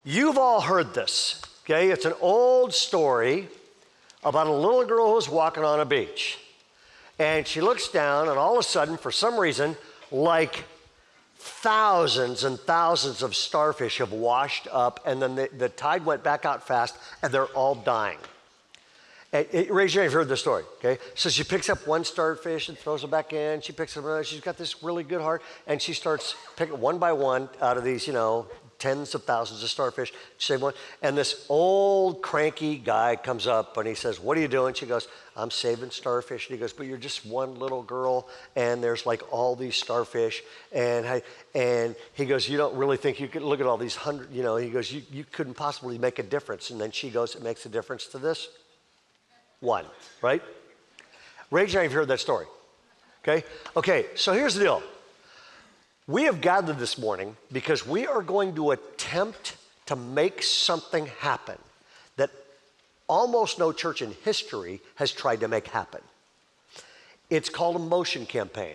You've all heard this, okay? It's an old story about a little girl who's walking on a beach. And she looks down, and all of a sudden, for some reason, like thousands and thousands of starfish have washed up, and then the tide went back out fast, and they're all dying. Raise your hand if you've heard this story, okay? So she picks up one starfish and throws it back in. She picks up another. She's got this really good heart, and she starts picking one by one out of these, tens of thousands of starfish. Save one. And this old cranky guy comes up, and he says, "What are you doing?" She goes, "I'm saving starfish." And he goes, "But you're just one little girl, and there's like all these starfish." And he goes, "You don't really think you could look at all these hundred, he goes, you couldn't possibly make a difference." And then she goes, "It makes a difference to this one," right? Raise your hand if you've heard that story. Okay, so here's the deal. We have gathered this morning because we are going to attempt to make something happen that almost no church in history has tried to make happen. It's called a motion campaign.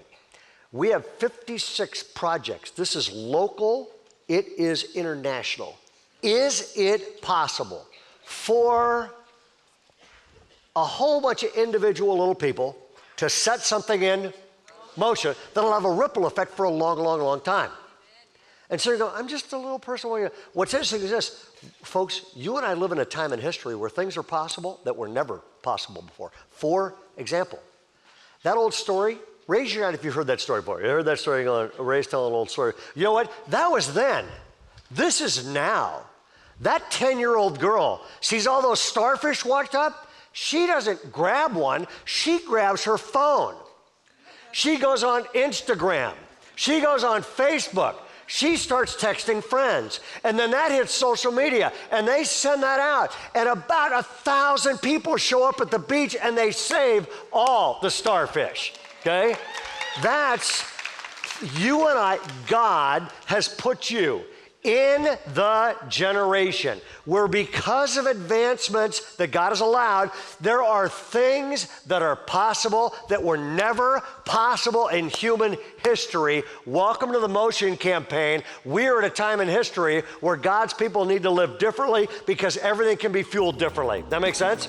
We have 56 projects. This is local, it is international. Is it possible for a whole bunch of individual little people to set something in motion that'll have a ripple effect for a long, long, long time? And so you go, "I'm just a little person." What's interesting is this, folks, you and I live in a time in history where things are possible that were never possible before. For example, that old story, raise your hand if you've heard that story before. You heard that story going, Ray's telling an old story. You know what? That was then. This is now. That 10-year-old girl sees all those starfish walked up. She doesn't grab one. She grabs her phone. She goes on Instagram. She goes on Facebook. She starts texting friends. And then that hits social media. And they send that out. And about 1,000 people show up at the beach, and they save all the starfish. Okay? That's you and I. God has put you in the generation where, because of advancements that God has allowed, there are things that are possible that were never possible in human history. Welcome to the Motion Campaign. We're at a time in history where God's people need to live differently because everything can be fueled differently. That make sense?